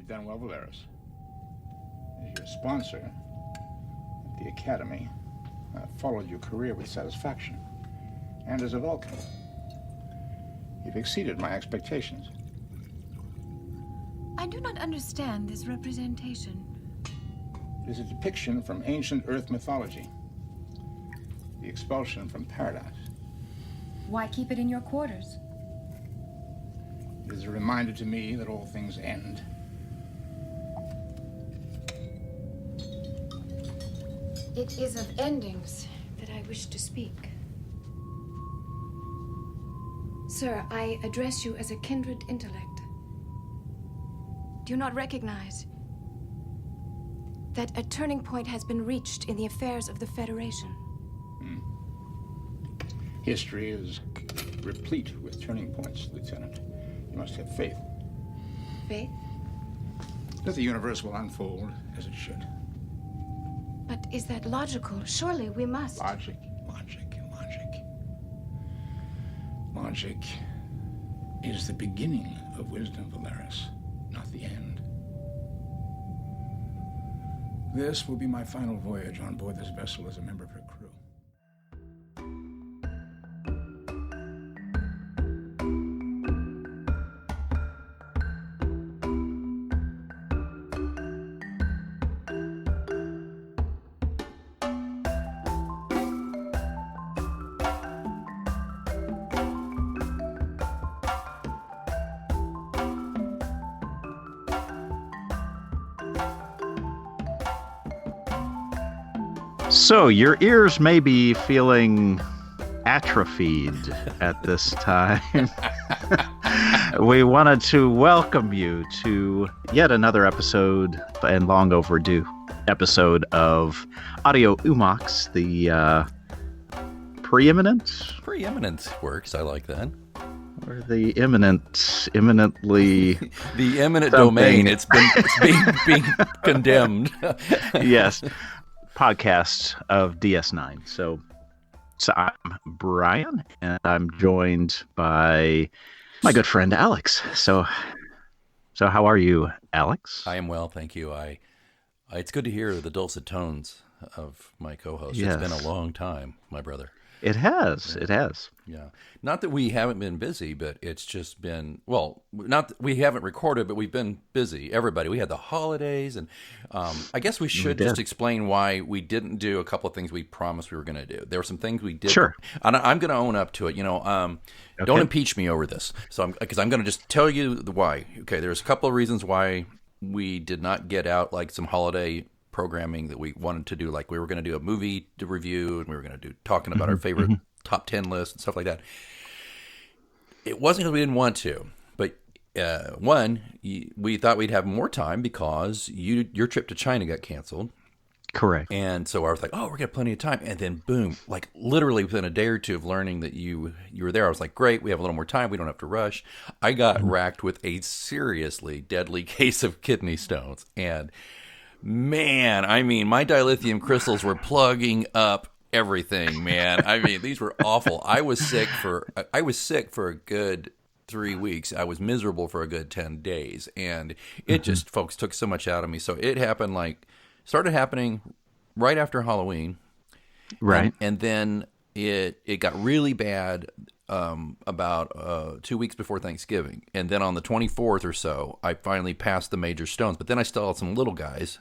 done well, Valeris. As your sponsor at the Academy, I've followed your career with satisfaction. And as a Vulcan, you've exceeded my expectations. I do not understand this representation. It is a depiction from ancient Earth mythology. The expulsion from paradise. Why keep it in your quarters? It is a reminder to me that all things end. It is of endings that I wish to speak. Sir, I address you as a kindred intellect. Do you not recognize that a turning point has been reached in the affairs of the Federation? History is replete with turning points, Lieutenant. You must have faith. Faith? That the universe will unfold as it should. But is that logical? Surely we must. Logic. Logic is the beginning of wisdom, Valeris, not the end. This will be my final voyage on board this vessel as a member of her crew. So, your ears may be feeling atrophied at this time. We wanted to welcome you to yet another episode, and long overdue episode of Audio Hoo-Mons, the Preeminent works, I like that. Or the imminently... The eminent domain, it's being condemned. Yes. Podcast of DS9. So I'm Brian, and I'm joined by my good friend Alex. So how are you, Alex? I am well, thank you. It's good to hear the dulcet tones of my co-host. Yes. It's been a long time, my brother. It has. Yeah. Not that we haven't been busy, but it's just been, well, not that we haven't recorded, but we've been busy. Everybody. We had the holidays, and I guess we should just explain why we didn't do a couple of things we promised we were going to do. There were some things we did. Sure. And I'm going to own up to it. Okay. Don't impeach me over this. Because I'm going to just tell you the why. Okay, there's a couple of reasons why we did not get out like some holiday programming that we wanted to do. Like we were going to do a movie to review, and we were going to do talking about our favorite top 10 lists and stuff like that. It wasn't because we didn't want to, but one, we thought we'd have more time because your trip to China got canceled. Correct. And so I was like, we're getting plenty of time. And then boom, like literally within a day or two of learning that you were there, I was like, great, we have a little more time. We don't have to rush. I got racked with a seriously deadly case of kidney stones. And man, I mean, my dilithium crystals were plugging up everything, man. I mean, these were awful. I was sick for a good 3 weeks. I was miserable for a good 10 days. And it just, folks, took so much out of me. So it started happening right after Halloween. Right. And then it got really bad about 2 weeks before Thanksgiving. And then on the 24th or so, I finally passed the major stones. But then I still had some little guys.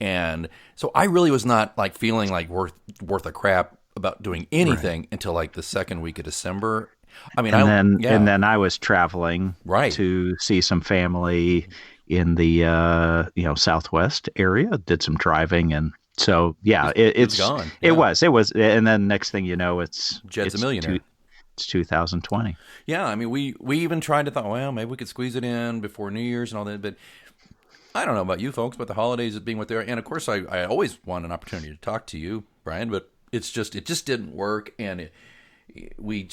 And so I really was not like feeling like worth a crap about doing anything until like the second week of December. I mean, and then I was traveling to see some family in the Southwest area. Did some driving, and so it's gone. It was, and then next thing you know, Jed's a millionaire. It's 2020. Yeah, I mean, we even tried to thought, well, maybe we could squeeze it in before New Year's and all that, but I don't know about you folks, but the holidays being what they are, and of course, I always want an opportunity to talk to you, Brian, but it just didn't work, and we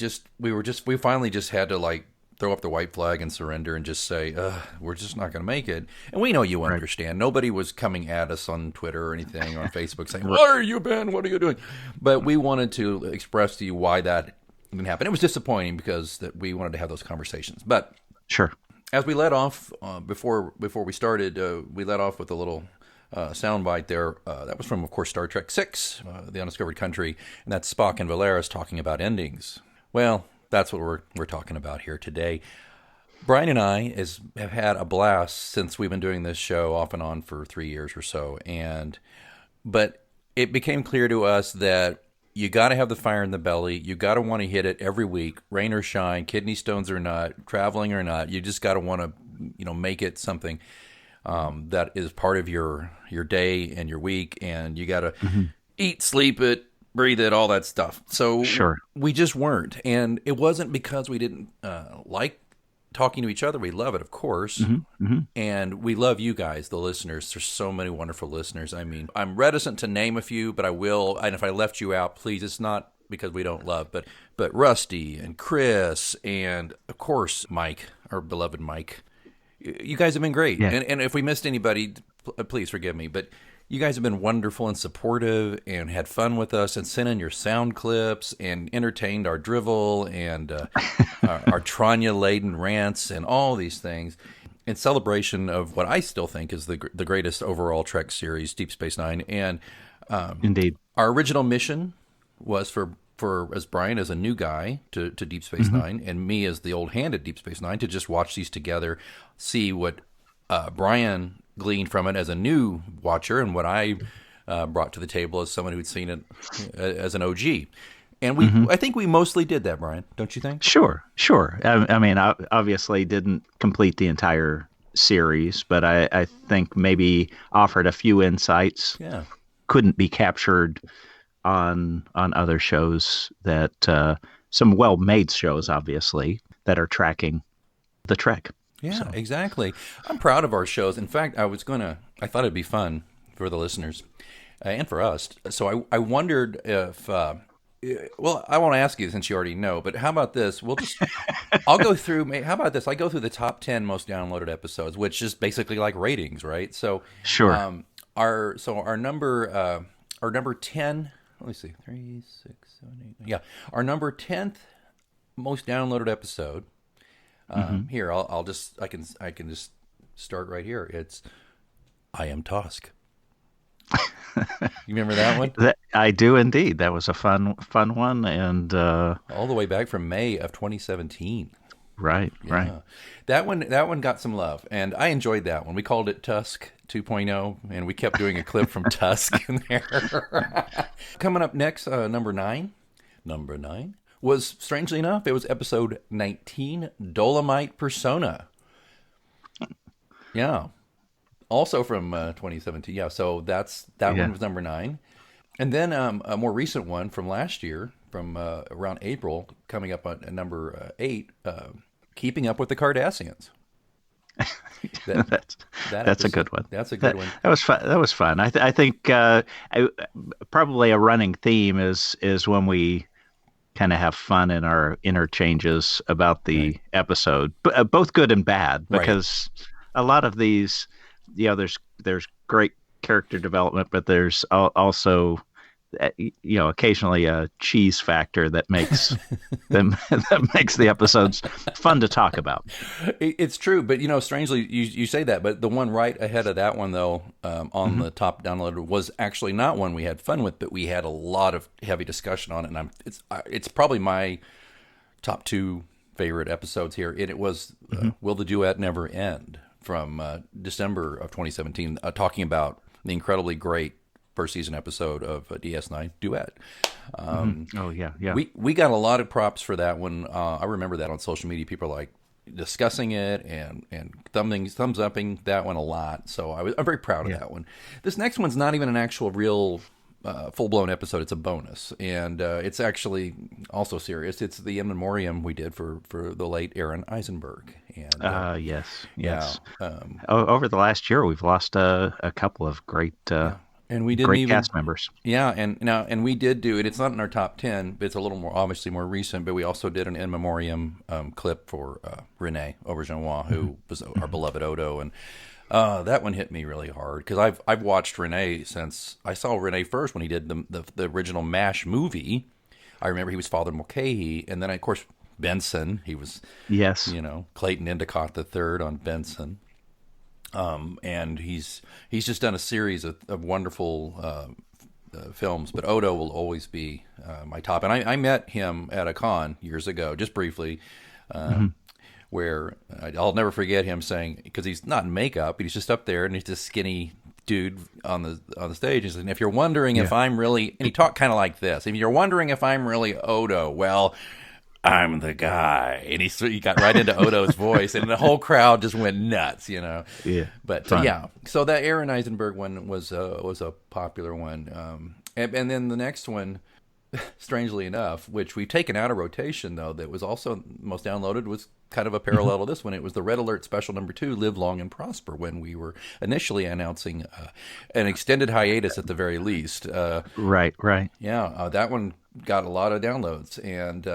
finally just had to like throw up the white flag and surrender and just say, we're just not going to make it. And we know you understand. Nobody was coming at us on Twitter or anything or on Facebook saying, where are you, Ben? What are you doing? But we wanted to express to you why that didn't happen. It was disappointing because that we wanted to have those conversations. But sure. as we let off before we started, we let off with a little soundbite there. That was from, of course, Star Trek VI, The Undiscovered Country, and that's Spock and Valeris talking about endings. Well, that's what we're talking about here today. Brian and I have had a blast since we've been doing this show off and on for 3 years or so, but it became clear to us that you got to have the fire in the belly. You got to want to hit it every week, rain or shine, kidney stones or not, traveling or not. You just got to want to, make it something that is part of your day and your week, and you got to eat, sleep it, breathe it, all that stuff. So we just weren't, and it wasn't because we didn't like talking to each other. We love it, of course, and we love you guys, the listeners. There's so many wonderful listeners. I mean, I'm reticent to name a few, but I will. And if I left you out, please, it's not because we don't love, but Rusty and Chris and, of course, Mike, our beloved Mike. You guys have been great. Yeah. And if we missed anybody, please forgive me, but you guys have been wonderful and supportive and had fun with us and sent in your sound clips and entertained our drivel and our Tranya-laden rants and all these things in celebration of what I still think is the greatest overall Trek series, Deep Space Nine. And Indeed, our original mission was for as Brian as a new guy to Deep Space Nine, and me as the old hand at Deep Space Nine, to just watch these together, see what Brian gleaned from it as a new watcher, and what I brought to the table as someone who'd seen it as an OG. And I think we mostly did that, Brian. Don't you think? Sure. I mean, I obviously didn't complete the entire series, but I think maybe offered a few insights. Yeah. Couldn't be captured on other shows that some well-made shows, obviously, that are tracking the Trek. Yeah, exactly. I'm proud of our shows. In fact, I thought it'd be fun for the listeners and for us. So I wondered if, I won't ask you since you already know, but how about this? How about this? I go through the top 10 most downloaded episodes, which is basically like ratings, right? So sure. Our number 10, let me see, 3, 6, 7, 8. Yeah. Our number 10th most downloaded episode. Here, I can just start right here. It's I Am Tosk. You remember that one? I do indeed. That was a fun one, and all the way back from May of 2017. Right, yeah. right. That one got some love, and I enjoyed that one. We called it Tusk 2.0, and we kept doing a clip from Tusk in there. Coming up next, number 9. Number 9 was, strangely enough, it was episode 19, Dolomite Persona. Yeah. Also from 2017. Yeah, so that one was number 9. And then a more recent one from last year, from around April, coming up on number 8, Keeping Up with the Cardassians. That's a good one. That's a good one. That was fun. I think probably a running theme is when we kind of have fun in our interchanges about the episode, both good and bad, because a lot of these, there's great character development, but there's also occasionally a cheese factor that makes that makes the episodes fun to talk about. It's true, but strangely, you say that, but the one right ahead of that one, though, on the top downloader, was actually not one we had fun with, but we had a lot of heavy discussion on it, and it's probably my top 2 favorite episodes here. And it was Will the Duet Never End, from December of 2017, talking about the incredibly great first season episode of DS9 Duet. Oh yeah. We got a lot of props for that one. I remember that on social media. People like discussing it and thumbs upping that one a lot. So I'm very proud of that one. This next one's not even an actual real full blown episode. It's a bonus, and it's actually also serious. It's the in memoriam we did for the late Aaron Eisenberg. And yes. Yeah. Over the last year, we've lost a couple of great. And we didn't great cast members. Yeah, and we did do it. It's not in our top 10, but it's a little more, obviously more recent. But we also did an in memoriam clip for Rene Aubergenois, who was our beloved Odo, and that one hit me really hard because I've watched Rene since I saw Rene first when he did the original MASH movie. I remember he was Father Mulcahy, and then of course Benson. He was, Yes. Clayton Endicott III on Benson. And he's just done a series of wonderful films, but Odo will always be my top. And I met him at a con years ago, just briefly, where I'll never forget him saying, because he's not in makeup, but he's just up there and he's this skinny dude on the stage. He says, and if you're wondering if I'm really, and he talked kind of like this, if you're wondering if I'm really Odo, well, I'm the guy. And he got right into Odo's voice, and the whole crowd just went nuts, Yeah. But so that Aaron Eisenberg one was a popular one. And then the next one, strangely enough, which we've taken out of rotation, though, that was also most downloaded, was kind of a parallel to this one. It was the Red Alert Special number 2, Live Long and Prosper, when we were initially announcing an extended hiatus at the very least. Right. Yeah, that one got a lot of downloads, and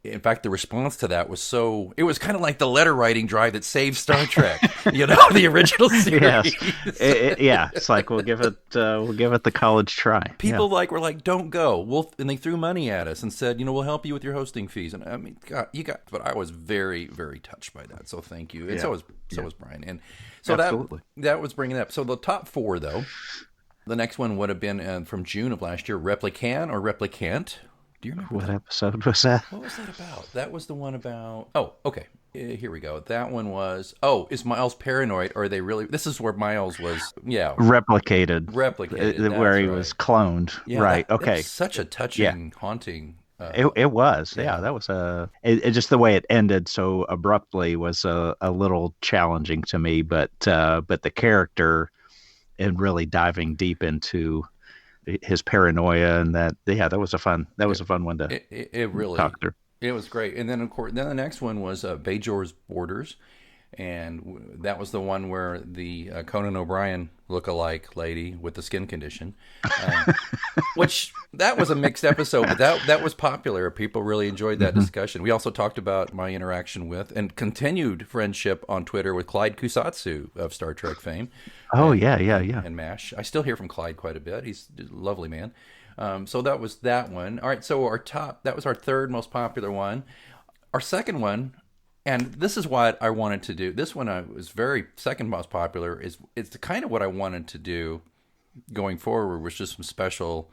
in fact, the response to that was it was kind of like the letter writing drive that saved Star Trek, the original series. Yes. It's like we'll give it the college try. People were like, don't go. And they threw money at us and said, we'll help you with your hosting fees. And I mean, God, but I was very, very touched by that. So thank you. And so was Brian. And so Absolutely. that was bringing it up. So the top 4, though, the next one would have been from June of last year, Replican or Replicant. Do you remember what episode was that? What was that about? That was the one about... Oh, okay. Here we go. That one was... is Miles paranoid? Or are they really... This is where Miles was... Yeah. Replicated. Where he was cloned. Yeah, right. That okay. was such a touching, haunting... It was. Yeah, that was just the way it ended so abruptly was a little challenging to me. But the character and really diving deep into his paranoia and that was a fun one to it really talk through. It was great. And then of course the next one was Bajor's Borders, and that was the one where the Conan O'Brien look-alike lady with the skin condition, which that was a mixed episode, but that was popular. People really enjoyed that discussion. We also talked about my interaction with and continued friendship on Twitter with Clyde Kusatsu of Star Trek fame. Oh, and, yeah. And MASH. I still hear from Clyde quite a bit. He's a lovely man. So that was that one. All right, so that was our third most popular one. Our second one, and this is what I wanted to do. This one was very second most popular. It's kind of what I wanted to do going forward, was just some special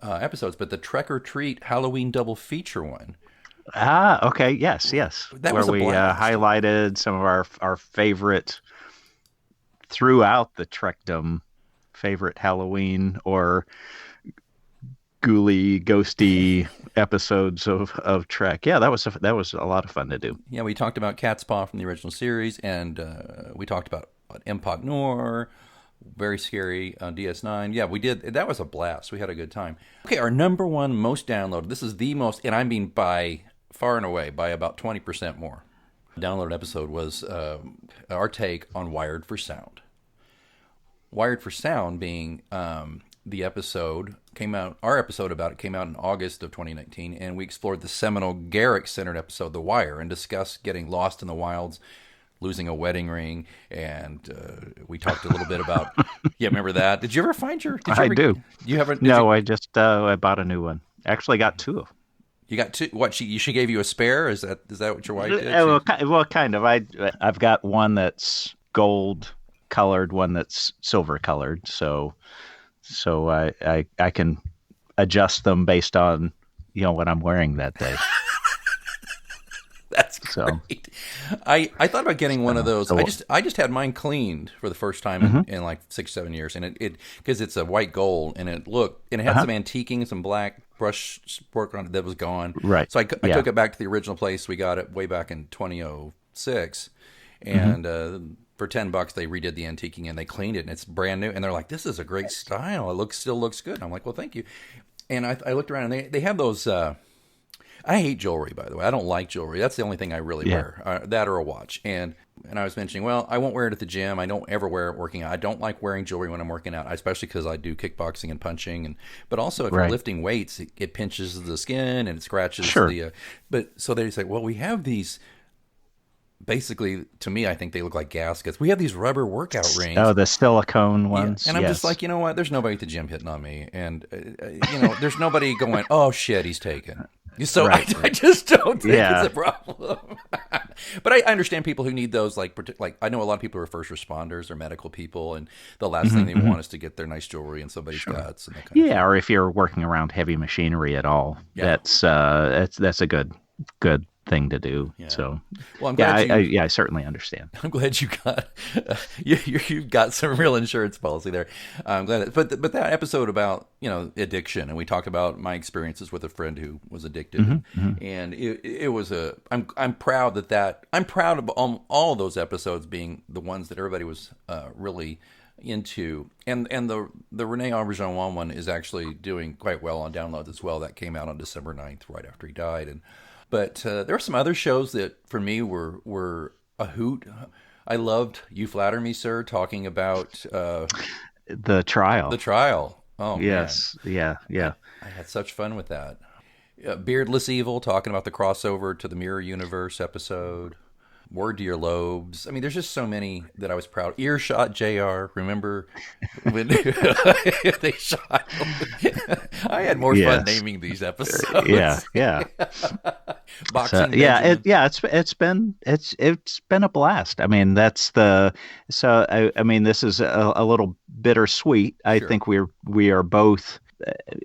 episodes. But the Trek or Treat Halloween double feature one. Ah, okay. Yes. That where was a we blast. highlighted some of our favorite throughout the Trekdom favorite Halloween or ghouly, ghosty episodes of Trek. Yeah, that was a lot of fun to do. Yeah, we talked about Cat's Paw from the original series, and we talked about Empok Nor, very scary on DS9. Yeah, we did. That was a blast. We had a good time. Okay, our number one most downloaded. This is the most, and I mean by far and away, by about 20% more. Downloaded episode was our take on Wired for Sound. Wired for Sound being the episode came out. Our episode about it came out in August of 2019, and we explored the seminal Garrick-centered episode, The Wire, and discussed getting lost in the wilds, losing a wedding ring, and we talked a little bit about. Yeah, remember that? Did you ever find your? I do. You haven't? No, I just I bought a new one. Actually, got two of them. You got two. What? She gave you a spare? Is that what your wife did? Well, kind of. I've got one that's gold colored, one that's silver colored. So I can adjust them based on what I'm wearing that day. That's great. I thought about getting one of those. I just had mine cleaned for the first time in like 6-7 years, and it because it's a white gold, and it had some antiquing, some black brush work on it that was gone. Right. So I took it back to the original place. We got it way back in 2006, and for $10 they redid the antiquing and they cleaned it, and it's brand new. And they're like, "This is a great style. It still looks good." And I'm like, "Well, thank you." And I looked around, and they have those. I hate jewelry, by the way. I don't like jewelry. That's the only thing I really wear, that or a watch. And I was mentioning, well, I won't wear it at the gym. I don't ever wear it working out. I don't like wearing jewelry when I'm working out, especially because I do kickboxing and punching. But also, if you're lifting weights, it pinches the skin and it scratches the. But so they say, well, we have these. Basically, to me, I think they look like gaskets. We have these rubber workout rings. Oh, the silicone ones. Yeah. And I'm just like, you know what? There's nobody at the gym hitting on me. And, there's nobody going, oh, shit, he's taken. So Right. I just don't think Yeah. it's a problem. But I understand people who need those, like I know a lot of people who are first responders or medical people, and the last thing they want is to get their nice jewelry in somebody's guts and that kind of thing. Yeah, or if you're working around heavy machinery at all, Yeah. that's a good thing to do. Yeah. So, Well, I'm yeah, glad I certainly understand. I'm glad you got you've got some real insurance policy there. I'm glad, but that episode about addiction, and we talked about my experiences with a friend who was addicted, and it was I'm proud I'm proud of all those episodes being the ones that everybody was really into, and the Rene Auberjonois one is actually doing quite well on downloads as well. That came out on December 9th, right after he died, But there were some other shows that, for me, were a hoot. I loved You Flatter Me, Sir, talking about The trial. the trial. Oh, Yes. man. Yeah. I had such fun with that. Beardless Evil, talking about the crossover to the Mirror Universe episode. Word to Your Lobes. I mean, there's just so many that I was proud. Earshot JR. Remember when they shot him? I had more fun naming these episodes. Yeah. Boxing. It's been a blast. I mean, I mean, this is a little bittersweet. I think we are both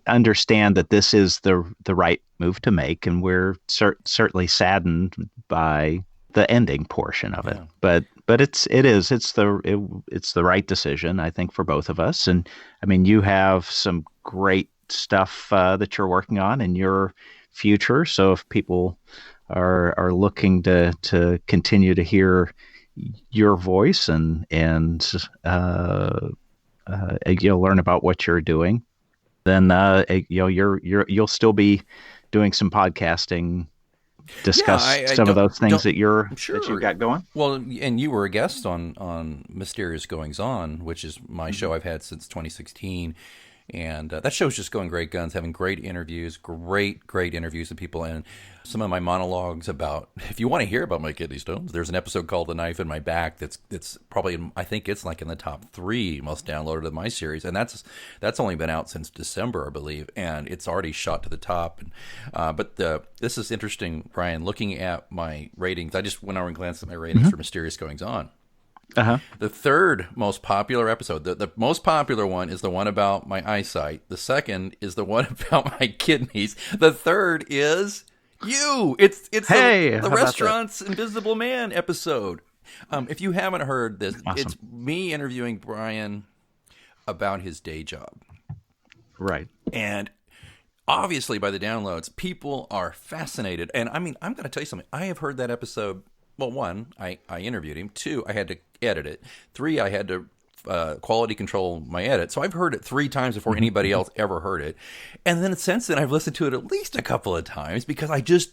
understand that this is the right move to make, and we're certainly saddened by the ending portion of it. But it's the right decision, I think, for both of us. And I mean, you have some great stuff that you're working on in your future. So if people are looking to continue to hear your voice and you'll learn about what you're doing, then you'll still be doing some podcasting. Discuss some of those things that you've got going. Well, and you were a guest on Mysterious Goings On, which is my show I've had since 2016. And that show's just going great guns, having great interviews with people. And some of my monologues about, if you want to hear about my kidney stones, there's an episode called The Knife in My Back that's probably, I think it's like in the top 3 most downloaded of my series. And that's only been out since December, I believe. And it's already shot to the top. But this is interesting, Brian, looking at my ratings. I just went over and glanced at my ratings for Mysterious Goings On. The third most popular episode, the most popular one is the one about my eyesight. The second is the one about my kidneys. The third is you. It's the Restaurant's Invisible Man episode. If you haven't heard this, It's me interviewing Brian about his day job. Right. And obviously by the downloads, people are fascinated. And I mean, I'm going to tell you something. I have heard that episode. Well, 1, I interviewed him. 2, I had to edit it. 3, I had to quality control my edit. So I've heard it 3 times before anybody else ever heard it. And then since then, I've listened to it at least a couple of times because I just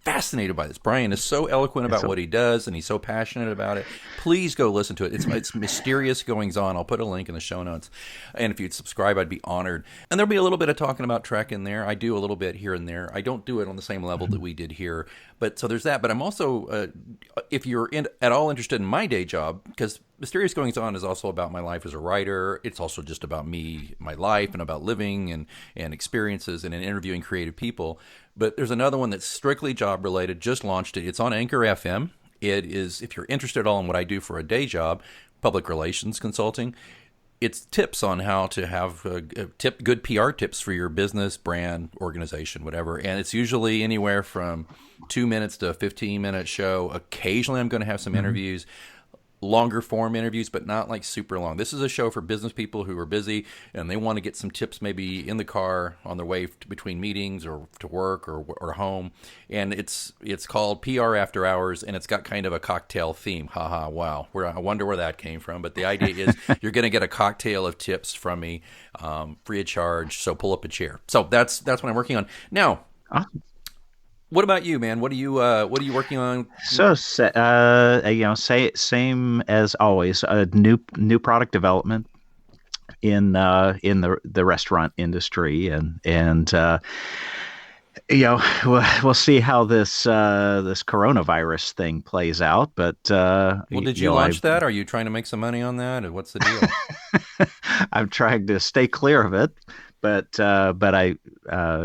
fascinated by this. Brian is so eloquent about what he does, and he's so passionate about it. Please go listen to it. It's Mysterious Goings On. I'll put a link in the show notes. And if you'd subscribe, I'd be honored. And there'll be a little bit of talking about Trek in there. I do a little bit here and there. I don't do it on the same level that we did here. But so there's that. But I'm also, if you're at all interested in my day job, because Mysterious Goings On is also about my life as a writer. It's also just about me, my life, and about living and experiences and interviewing creative people. But there's another one that's strictly job related. Just launched it. It's on Anchor FM. It is, if you're interested at all in what I do for a day job, public relations consulting, it's tips on how to have good PR tips for your business, brand, organization, whatever. And it's usually anywhere from 2 minutes to a 15-minute show. Occasionally I'm going to have some interviews. Longer form interviews, but not like super long. This is a show for business people who are busy and they want to get some tips maybe in the car on their way between meetings or to work or home. And it's called PR After Hours, and it's got kind of a cocktail theme. Haha, wow. I wonder where that came from. But the idea is you're going to get a cocktail of tips from me free of charge. So pull up a chair. So that's what I'm working on. Now, what about you, man? What are you working on? So, same as always. New product development in the restaurant industry, and we'll see how this coronavirus thing plays out. But did you launch that? Are you trying to make some money on that? Or what's the deal? I'm trying to stay clear of it, but I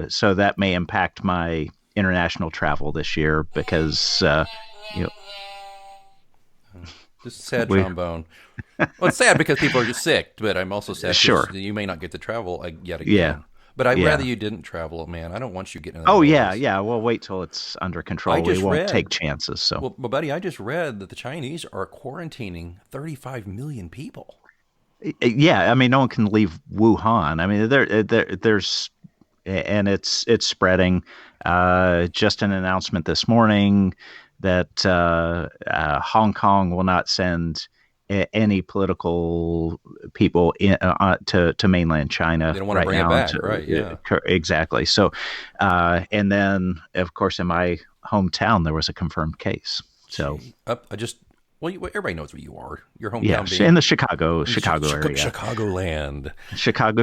so that may impact my international travel this year because you know, Just sad we trombone. Well, it's sad because people are just sick, but I'm also sad sure, because you may not get to travel yet yeah, again. But I'd rather yeah. you didn't travel, man. I don't want you getting in the Oh middle of yeah, this. yeah. We'll wait till it's under control. I We just won't take read, chances. So well, buddy, I just read that the Chinese are quarantining 35 million people. yeah, I mean, no one can leave Wuhan. I mean, there's and it's spreading. Just an announcement this morning that Hong Kong will not send any political people to mainland China They don't want to right bring it now. back, right? Yeah. Exactly. So, and then of course in my hometown there was a confirmed case. So Gee, everybody knows where you are. Your yeah, hometown being in the Chicago area. Chicagoland.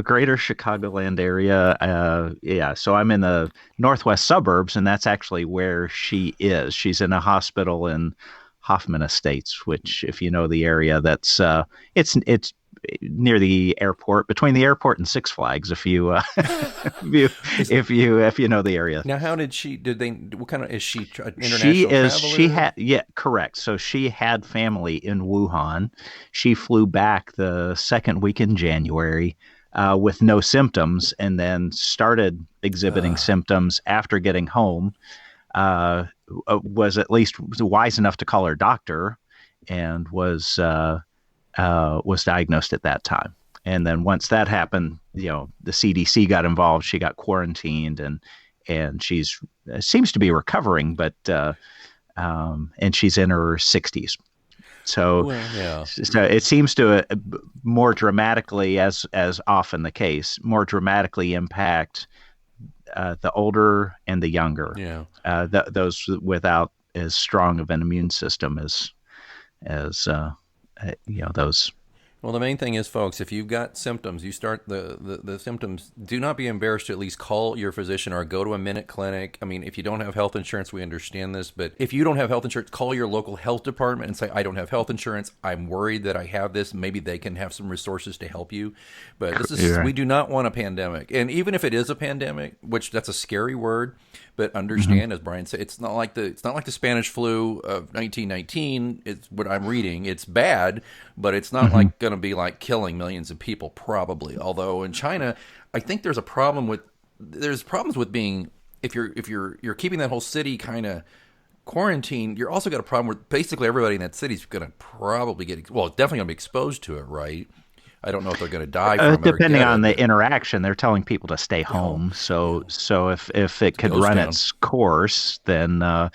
Greater Chicagoland area. Yeah, so I'm in the northwest suburbs, and that's actually where she is. She's in a hospital in Hoffman Estates, which, if you know the area, that's it's near the airport, between the airport and Six Flags. If you if you know the area. Now, how did she? What kind of is she? International She traveler? had, yeah, correct. So she had family in Wuhan. She flew back the second week in January with no symptoms, and then started exhibiting symptoms after getting home. Was at least wise enough to call her doctor, and was diagnosed at that time. And then once that happened, the CDC got involved. She got quarantined, and she's seems to be recovering, but and she's in her 60s. So, Well, yeah. so it seems to more dramatically, as often the case, more dramatically impact the older and the younger. Yeah. Those without as strong of an immune system as those. Well, the main thing is, folks, if you've got symptoms, you start the symptoms, do not be embarrassed to at least call your physician or go to a Minute Clinic. I mean, if you don't have health insurance, we understand this, but if you don't have health insurance, call your local health department and say, I don't have health insurance. I'm worried that I have this. Maybe they can have some resources to help you. But we do not want a pandemic. And even if it is a pandemic, which that's a scary word, but understand, as Brian said, it's not like the Spanish flu of 1919. It's what I'm reading. It's bad, but it's not like going to be like killing millions of people, probably. Although in China, I think there's problems with being, if you're keeping that whole city kind of quarantined, you're also got a problem where basically everybody in that city is going to probably definitely going to be exposed to it, right? I don't know if they're going to die from it. Depending on the interaction, they're telling people to stay home. So if it could run its course, then yeah,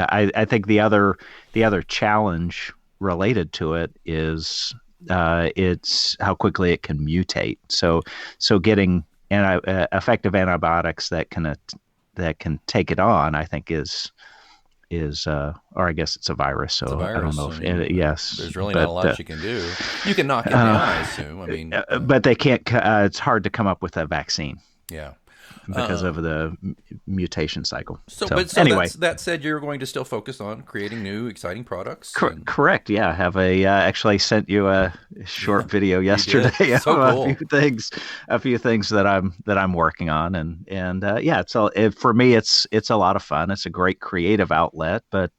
I think the other challenge related to it is it's how quickly it can mutate. So getting effective antibiotics that can take it on, I think is or I guess it's a virus. So It's a virus. I don't know if yes, there's really not a lot you can do. You can knock it down, I assume. I mean, but they can't. It's hard to come up with a vaccine. Yeah. Because of the mutation cycle. So anyway, that said, you're going to still focus on creating new, exciting products. Correct. Yeah, I have actually sent you a short video yesterday of cool. a few things that I'm working on, and yeah, for me it's a lot of fun. It's a great creative outlet, but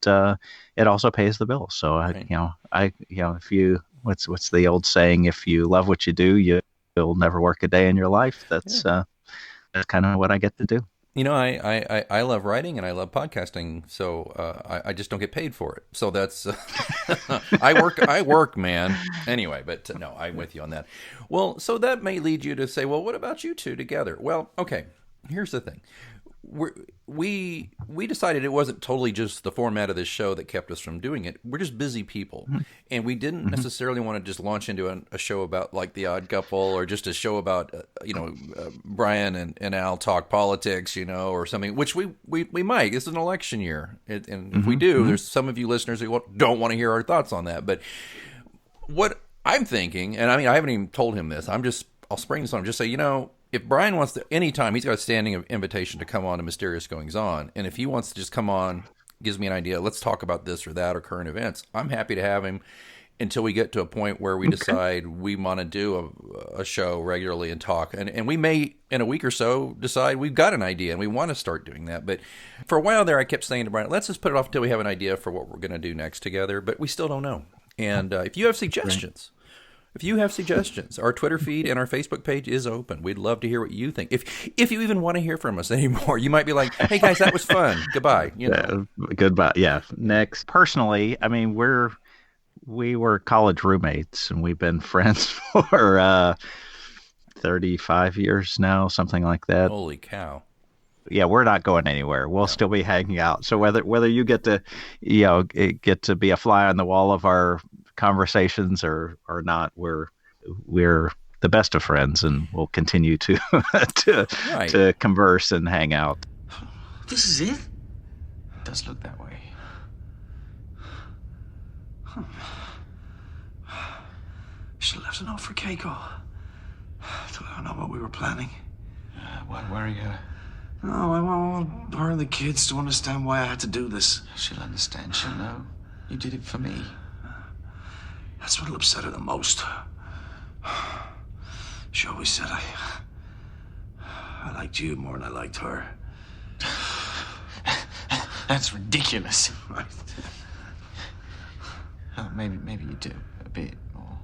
it also pays the bills. So if you what's the old saying? If you love what you do, you'll never work a day in your life. That's kind of what I get to do. I love writing and I love podcasting, so I just don't get paid for it. So that's I work, man. Anyway, but no, I'm with you on that. Well, so that may lead you to say, well, what about you two together? Well, okay, here's the thing. We decided it wasn't totally just the format of this show that kept us from doing it. We're just busy people, and we didn't necessarily want to just launch into a show about like The Odd Couple, or just a show about Brian and Al talk politics, or something. Which we might. It's an election year, and if we do, there's some of you listeners who don't want to hear our thoughts on that. But what I'm thinking, and I mean, I haven't even told him this. I'll spring this on him. Just say, if Brian wants to, anytime, he's got a standing invitation to come on to Mysterious Goings On. And if he wants to just come on, gives me an idea, let's talk about this or that or current events, I'm happy to have him. until we get to a point where we decide we want to do a show regularly and talk. And we may, in a week or so, decide we've got an idea and we want to start doing that. But for a while there, I kept saying to Brian, let's just put it off until we have an idea for what we're going to do next together. But we still don't know. And if you have suggestions, our Twitter feed and our Facebook page is open. We'd love to hear what you think. If you even want to hear from us anymore, you might be like, hey, guys, that was fun. Goodbye. Goodbye. Yeah. Next. Personally, I mean, we were college roommates, and we've been friends for 35 years now, something like that. Holy cow. Yeah, we're not going anywhere. We'll still be hanging out. So whether you get to, get to be a fly on the wall of our conversations or not, we're the best of friends, and we'll continue to to converse and hang out. This is it? It does look that way. Should have left a note for Keiko. Still don't know what we were planning. Why are you? No, I want her and the kids to understand why I had to do this. She'll understand. She'll know. You did it for me. That's what'll upset her the most. She always said I liked you more than I liked her. That's ridiculous. Right. Oh, maybe you do a bit more.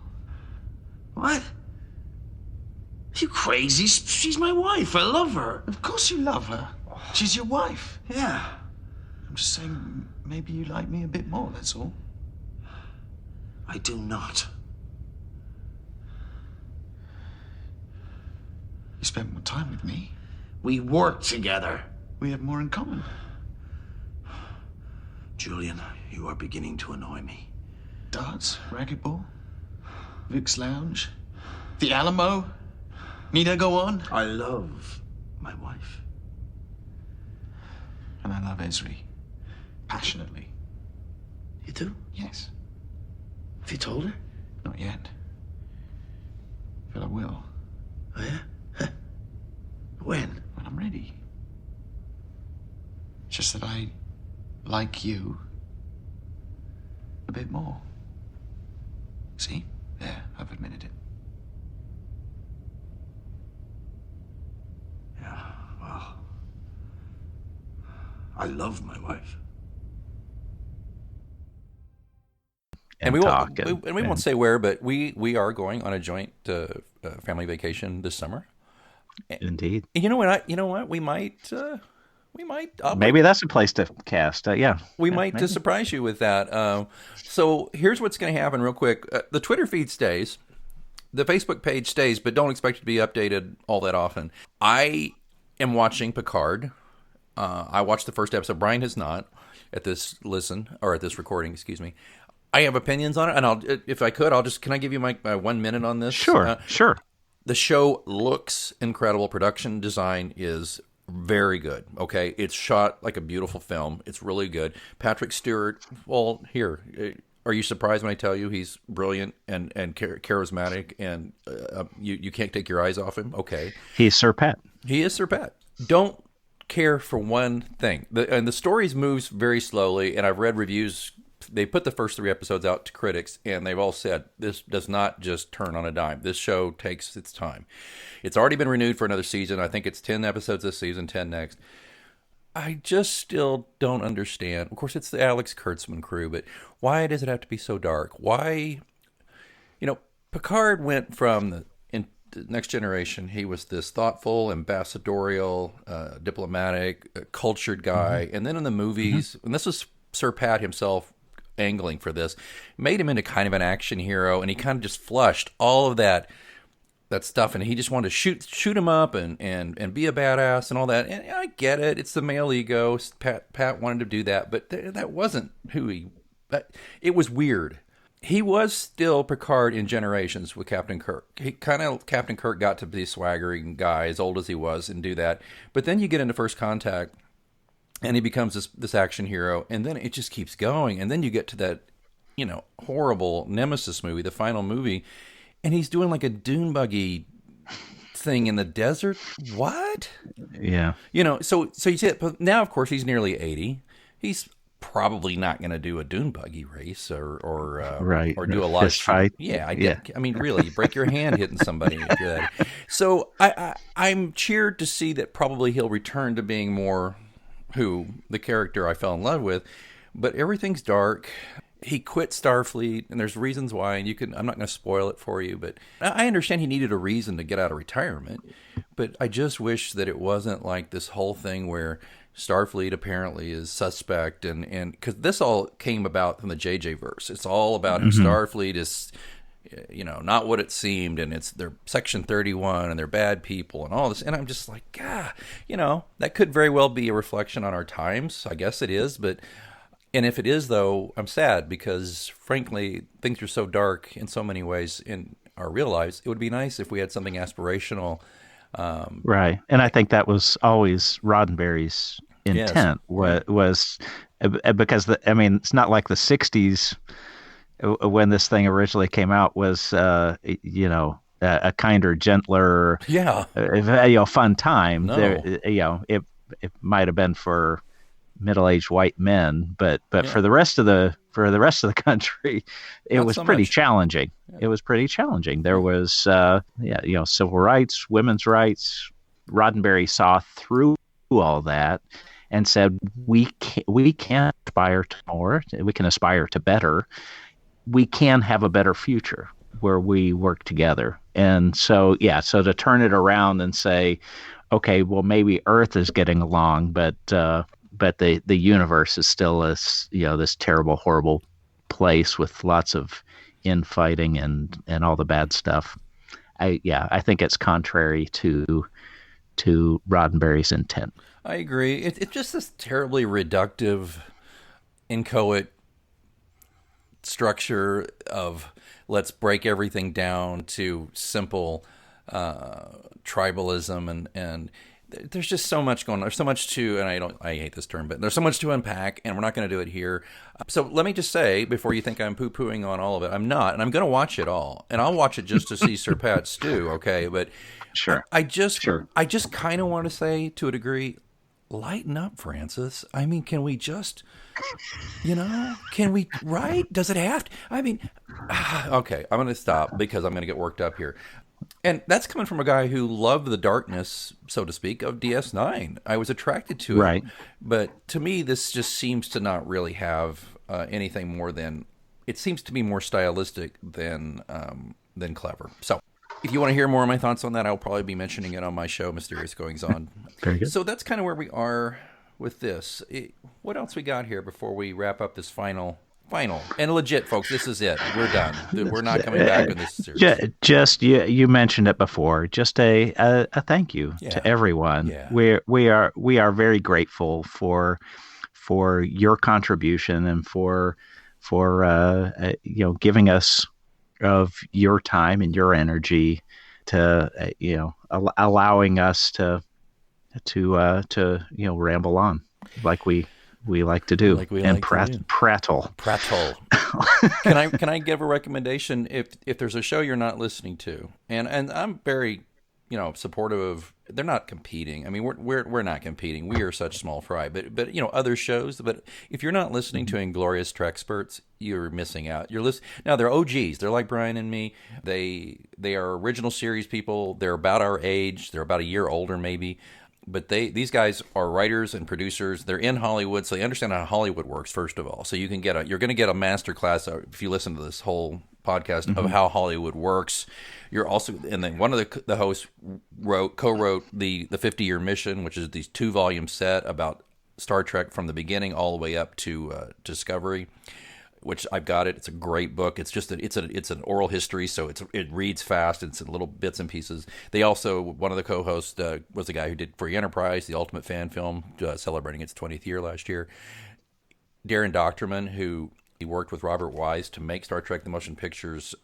What? Are you crazy? She's my wife. I love her. Of course you love her. She's your wife. Yeah. I'm just saying, maybe you like me a bit more, that's all. I do not. You spent more time with me. We work together. We have more in common. Julian, you are beginning to annoy me. Darts, racquetball, Vic's Lounge, the Alamo. Need I go on? I love my wife. And I love Esri. Passionately. You do? Yes. Have you told her? Not yet. But I will. Oh, yeah? Huh. When? When I'm ready. Just that I like you a bit more. See? There, I've admitted it. Yeah, well, I love my wife. And we won't say where, but we are going on a joint family vacation this summer. Indeed. You know what? We might. Maybe that's a place to cast. We might to surprise you with that. So here's what's going to happen real quick. The Twitter feed stays. The Facebook page stays, but don't expect it to be updated all that often. I am watching Picard. I watched the first episode. Brian has not at this recording, excuse me. I have opinions on it, and if I could, can I give you my 1 minute on this? Sure. The show looks incredible. Production design is very good. Okay, it's shot like a beautiful film. It's really good. Patrick Stewart. Well, here, are you surprised when I tell you he's brilliant and charismatic, and you can't take your eyes off him? Okay, he's Sir Pat. He is Sir Pat. Don't care for one thing. The stories moves very slowly, and I've read reviews. They put the first 3 episodes out to critics, and they've all said this does not just turn on a dime. This show takes its time. It's already been renewed for another season. I think it's 10 episodes this season, 10 next. I just still don't understand. Of course, it's the Alex Kurtzman crew, but why does it have to be so dark? Why, Picard went from in the Next Generation, he was this thoughtful, ambassadorial, diplomatic, cultured guy. And then in the movies, and this was Sir Pat himself angling for this, made him into kind of an action hero, and he kind of just flushed all of that stuff, and he just wanted to shoot him up and be a badass and all that. And I get it; it's the male ego. Pat wanted to do that, but that wasn't who he. It was weird. He was still Picard in Generations with Captain Kirk. Captain Kirk got to be a swaggering guy, as old as he was, and do that. But then you get into First Contact, and he becomes this action hero, and then it just keeps going. And then you get to that, horrible Nemesis movie, the final movie, and he's doing like a dune buggy thing in the desert. What? Yeah. So you see it. But now, of course, he's nearly 80. He's probably not going to do a dune buggy race Right. or do a lot Fist of shooting. fight. Yeah, Yeah. I mean, really, you break your hand hitting somebody if you're that. So I'm cheered to see that probably he'll return to being more the character I fell in love with, but everything's dark. He quit Starfleet, and there's reasons why, and I'm not going to spoil it for you, but I understand he needed a reason to get out of retirement, but I just wish that it wasn't like this whole thing where Starfleet apparently is suspect, and because this all came about from the JJ verse. It's all about how Starfleet is, not what it seemed, and they're Section 31, and they're bad people, and all this, and I'm just like, that could very well be a reflection on our times. I guess it is, but... And if it is, though, I'm sad because, frankly, things are so dark in so many ways in our real lives. It would be nice if we had something aspirational. Right. And I think that was always Roddenberry's intent was because, it's not like the 60s when this thing originally came out was, a kinder, gentler, fun time. No. There, it might have been for middle-aged white men, but for the rest of the country, it was pretty challenging. Yeah. It was pretty challenging. There was civil rights, women's rights. Roddenberry saw through all that and said we can aspire to more. We can aspire to better. We can have a better future where we work together. And so to turn it around and say, okay, well maybe Earth is getting along, but the universe is still this terrible, horrible place with lots of infighting and all the bad stuff. I think it's contrary to Roddenberry's intent. I agree. It's just this terribly reductive, inchoate structure of let's break everything down to simple tribalism and there's just so much going on. There's so much and I hate this term, but there's so much to unpack, and we're not going to do it here. So let me just say, before you think I'm poo-pooing on all of it, I'm not, and I'm going to watch it all, and I'll watch it just to see Sir Pat stew, okay? But sure, I just kind of want to say, to a degree, lighten up, Francis. I mean, can we just, right? Does it have to? I mean, okay, I'm going to stop because I'm going to get worked up here. And that's coming from a guy who loved the darkness, so to speak, of DS9. I was attracted to it. Right. But to me, this just seems to not really have anything more than... It seems to be more stylistic than clever. So if you want to hear more of my thoughts on that, I'll probably be mentioning it on my show, Mysterious Goings On. Very good. So that's kind of where we are with this. What else we got here before we wrap up this final and legit, folks, this is it. We're done. We're not coming back in this series. Just you mentioned it before. Just a thank you to everyone. Yeah. We are very grateful for your contribution and for giving us of your time and your energy to allowing us to ramble on like we like to do, prattle. Can I give a recommendation? If there's a show you're not listening to, and I'm very supportive of. They're not competing. I mean, we're not competing. We are such small fry. But other shows. But if you're not listening to Inglorious Trexperts, you're missing out. Now they're OGs. They're like Brian and me. They are original series people. They're about our age. They're about a year older maybe. But these guys are writers and producers. They're in Hollywood, so they understand how Hollywood works. First of all, so you're going to get a master class if you listen to this whole podcast of how Hollywood works. You're also, and then one of the hosts co-wrote the 50-year mission, which is these 2-volume set about Star Trek from the beginning all the way up to Discovery. Which I've got it. It's a great book. It's just it's an oral history, so it reads fast. It's in little bits and pieces. They also, one of the co-hosts was the guy who did Free Enterprise, the ultimate fan film, celebrating its 20th year last year. Darren Doctorman, who he worked with Robert Wise to make Star Trek: The Motion Pictures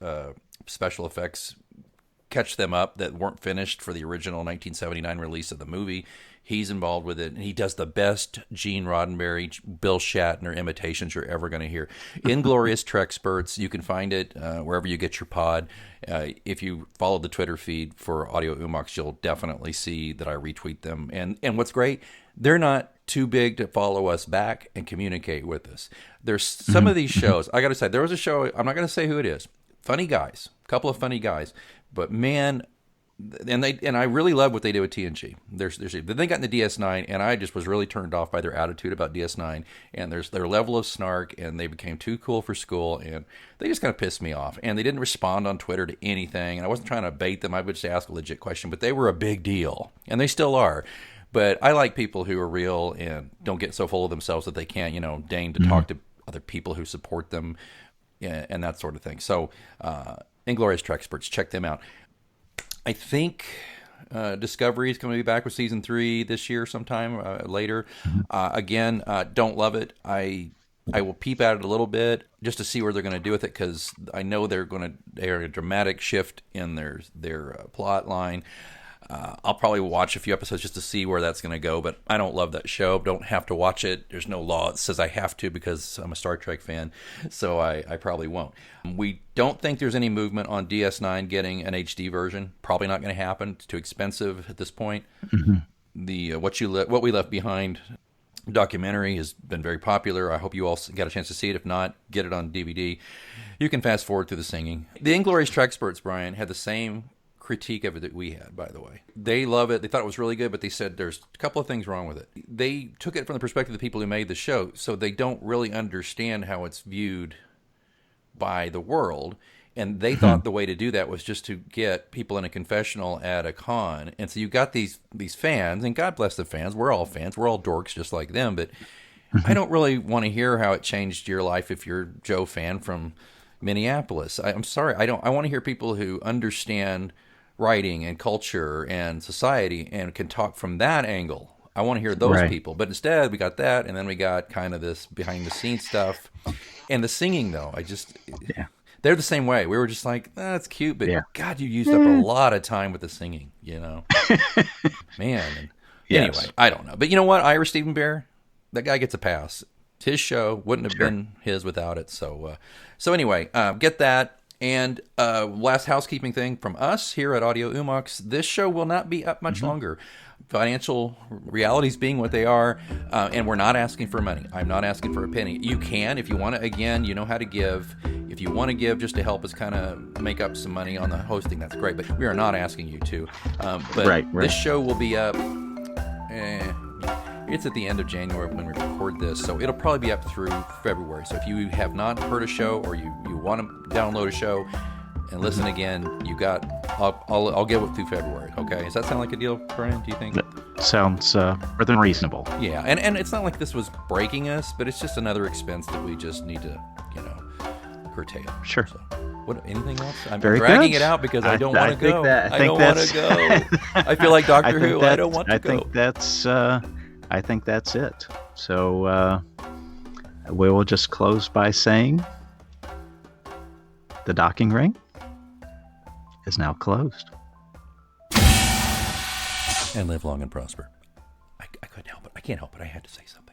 special effects catch them up that weren't finished for the original 1979 release of the movie. He's involved with it, and he does the best Gene Roddenberry, Bill Shatner imitations you're ever going to hear. Inglorious Trexperts, you can find it wherever you get your pod. If you follow the Twitter feed for Audio Hoo-Mons, you'll definitely see that I retweet them. And what's great, they're not too big to follow us back and communicate with us. There's some of these shows, I got to say, there was a show, I'm not going to say who it is, funny guys, a couple of funny guys, but man, and I really love what they do with TNG. Then they got in the DS9, and I just was really turned off by their attitude about DS9 and their level of snark, and they became too cool for school, and they just kind of pissed me off. And they didn't respond on Twitter to anything, and I wasn't trying to bait them. I would just ask a legit question, but they were a big deal, and they still are. But I like people who are real and don't get so full of themselves that they can't, deign to talk to other people who support them and that sort of thing. So, Inglorious Treksperts, check them out. I think Discovery is going to be back with season 3 this year sometime later. Again, don't love it. I will peep at it a little bit just to see where they're going to do with it, because I know they're a dramatic shift in their plot line. I'll probably watch a few episodes just to see where that's going to go, but I don't love that show. Don't have to watch it. There's no law that says I have to because I'm a Star Trek fan, so I probably won't. We don't think there's any movement on DS9 getting an HD version. Probably not going to happen. It's too expensive at this point. The What We Left Behind documentary has been very popular. I hope you all got a chance to see it. If not, get it on DVD. You can fast forward through the singing. The Inglorious Treksperts, Brian, had the same critique of it that we had, by the way. They love it. They thought it was really good, but they said there's a couple of things wrong with it. They took it from the perspective of the people who made the show, so they don't really understand how it's viewed by the world. And they thought the way to do that was just to get people in a confessional at a con. And so you got these fans, and God bless the fans. We're all fans. We're all dorks just like them. But I don't really want to hear how it changed your life if you're Joe fan from Minneapolis. I'm sorry. I want to hear people who understand writing and culture and society and can talk from that angle. I want to hear those people. But instead, we got that, and then we got kind of this behind-the-scenes stuff. And the singing, though, they're the same way. We were just like, that's cute, but God, you used up a lot of time with the singing, Man. Anyway, I don't know. But you know what? Ira Stephen Bear, that guy gets a pass. It's his show. Wouldn't have been his without it. So anyway, get that. And last housekeeping thing from us here at Audio Hoo-Mons, this show will not be up much longer. Financial realities being what they are, and we're not asking for money. I'm not asking for a penny. You can, if you want to, again, you know how to give. If you want to give just to help us kind of make up some money on the hosting, that's great. But we are not asking you to. This show will be up, it's at the end of January when we record this, so it'll probably be up through February. So if you have not heard a show or you want to download a show and listen again, I'll get it through February. Okay, does that sound like a deal, Brian? Do you think? That sounds more than reasonable. Yeah, and it's not like this was breaking us, but it's just another expense that we just need to, curtail. Sure. So, anything else? I'm Very dragging good. it out because I don't want to go. I don't want to go. I feel like Doctor Who. I don't want to go. I think that's it. So we will just close by saying the docking ring is now closed. And live long and prosper. I couldn't help it. I can't help it. I had to say something.